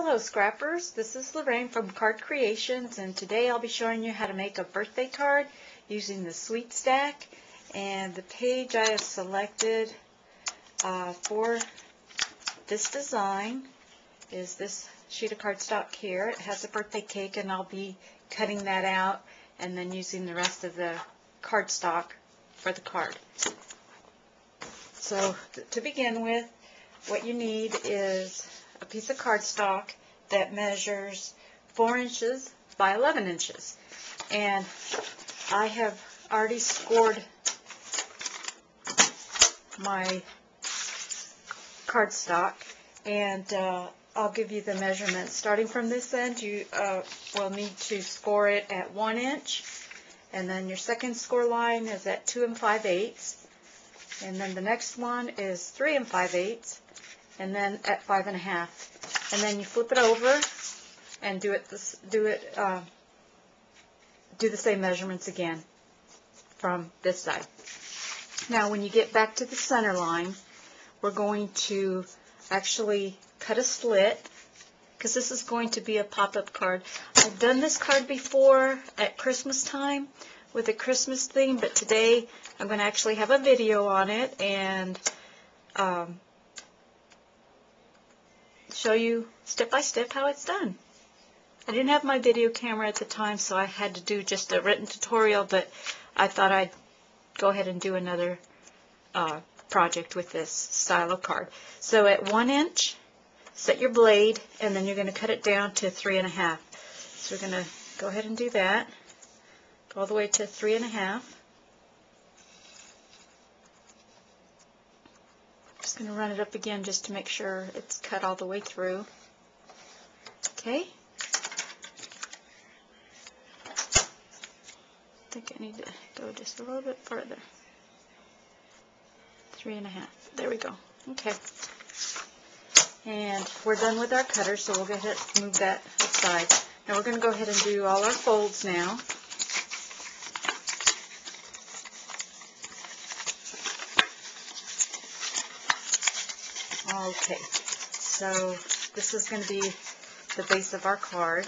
Hello scrappers, this is Lorraine from Card Creations, and today I'll be showing you how to make a birthday card using the Sweet Stack. And the page I have selected for this design is this sheet of cardstock here. It has a birthday cake, and I'll be cutting that out and then using the rest of the cardstock for the card. So to begin with, what you need is a piece of cardstock that measures 4 inches by 11 inches. And I have already scored my cardstock, and I'll give you the measurements. Starting from this end, you will need to score it at 1 inch, and then your second score line is at 2 5/8, and then the next one is 3 5/8, and then at 5 1/2, and then you flip it over and do the same measurements again from this side. Now, when you get back to the center line, we're going to actually cut a slit, because this is going to be a pop-up card. I've done this card before at Christmas time with a Christmas theme, but today I'm going to actually have a video on it and show you step by step how it's done. I didn't have my video camera at the time, so I had to do just a written tutorial, but I thought I'd go ahead and do another project with this style of card. So at 1 inch, set your blade, and then you're going to cut it down to 3 1/2. So we're going to go ahead and do that. Go all the way to 3 1/2. Just going to run it up again just to make sure it's cut all the way through. Okay. I think I need to go just a little bit further. 3 1/2. There we go. Okay. And we're done with our cutter, so we'll go ahead and move that aside. Now we're going to go ahead and do all our folds now. Okay, so this is going to be the base of our card.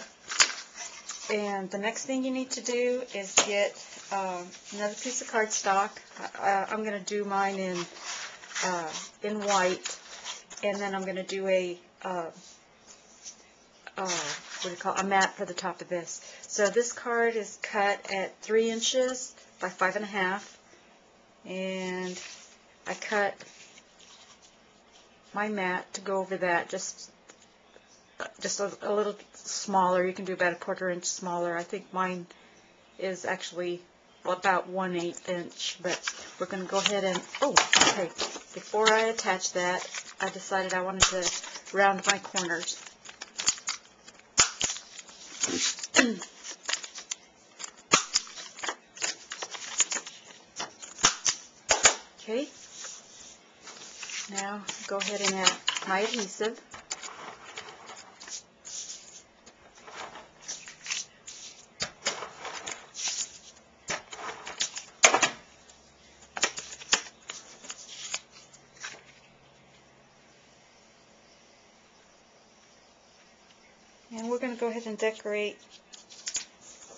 And the next thing you need to do is get another piece of cardstock. I'm going to do mine in white, and then I'm going to do a a mat for the top of this. So this card is cut at 3 inches by 5 1/2, and I cut my mat to go over that just a little smaller. You can do about a 1/4 inch smaller. I think mine is actually about 1/8 inch, but we're going to go ahead and, okay, before I attach that, I decided I wanted to round my corners. Okay, now go ahead and add my adhesive. And we're going to go ahead and decorate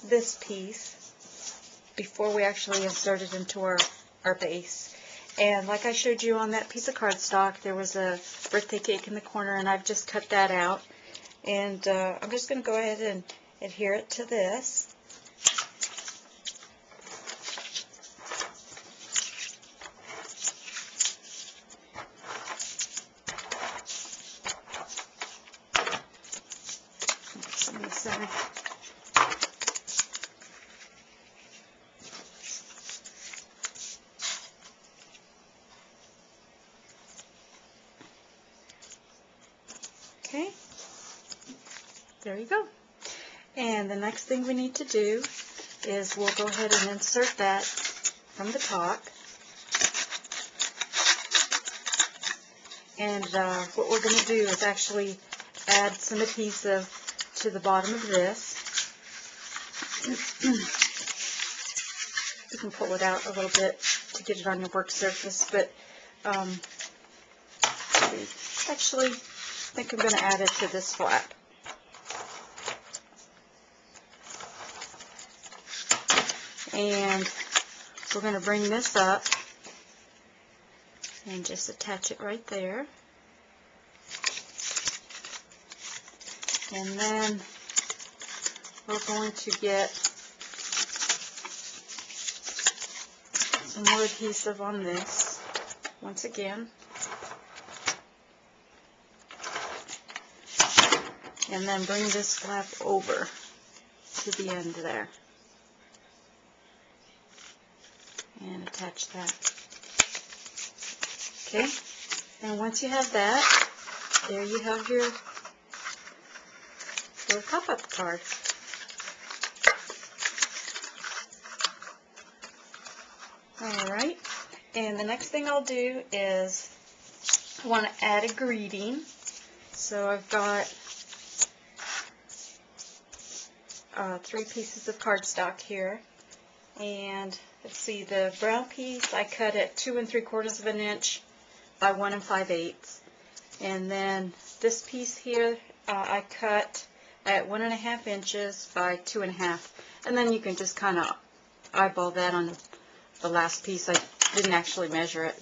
this piece before we actually insert it into our base. And like I showed you on that piece of cardstock, there was a birthday cake in the corner, and I've just cut that out. And I'm just going to go ahead and adhere it to this. In the center. Okay, there you go. And the next thing we need to do is we'll go ahead and insert that from the top. And what we're going to do is actually add some adhesive to the bottom of this. You can pull it out a little bit to get it on your work surface, but actually I think I'm going to add it to this flap. And we're going to bring this up and just attach it right there. And then we're going to get some more adhesive on this once again. And then bring this flap over to the end there. And attach that. Okay, and once you have that, there you have your little pop-up card. Alright, and the next thing I'll do is I want to add a greeting. So I've got 3 pieces of cardstock here. And let's see, the brown piece I cut at 2 3/4 of an inch by 1 5/8. And then this piece here I cut at 1 1/2 inches by 2 1/2. And then you can just kind of eyeball that on the last piece. I didn't actually measure it.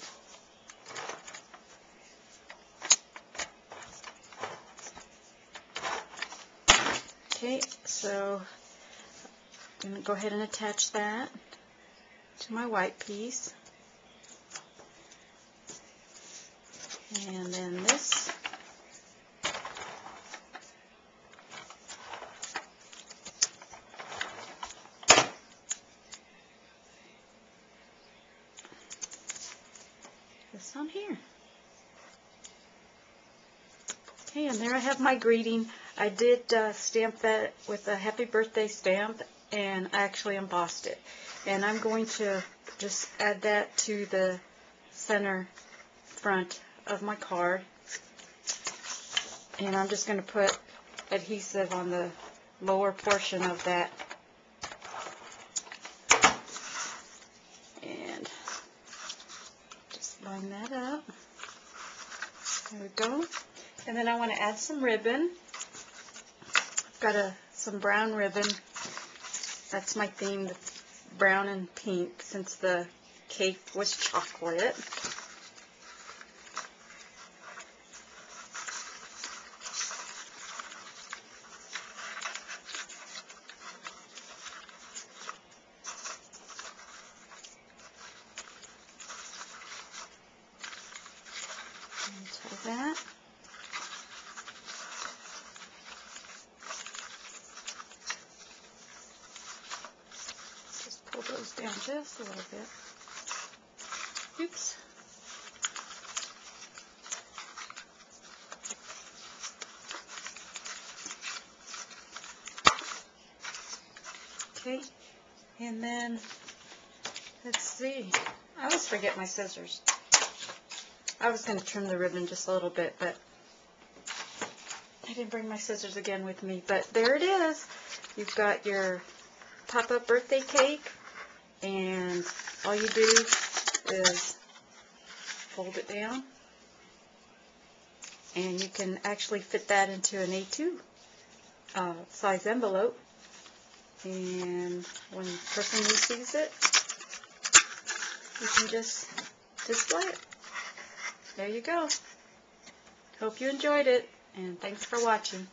Okay, so I'm going to go ahead and attach that to my white piece. And then this. This on here. Okay, and there I have my greeting. I did stamp that with a happy birthday stamp, and I actually embossed it. And I'm going to just add that to the center front of my card. And I'm just going to put adhesive on the lower portion of that. And just line that up. There we go. And then I want to add some ribbon. I've got some brown ribbon. That's my theme, the brown and pink, since the cake was chocolate. And tie that. Pull those down just a little bit. Oops. Okay, and then let's see. I always forget my scissors. I was going to trim the ribbon just a little bit, but I didn't bring my scissors again with me. But there it is. You've got your pop-up birthday cake. And all you do is fold it down, and you can actually fit that into an A2 size envelope, and when the person receives it, you can just display it. There you go. Hope you enjoyed it, and thanks for watching.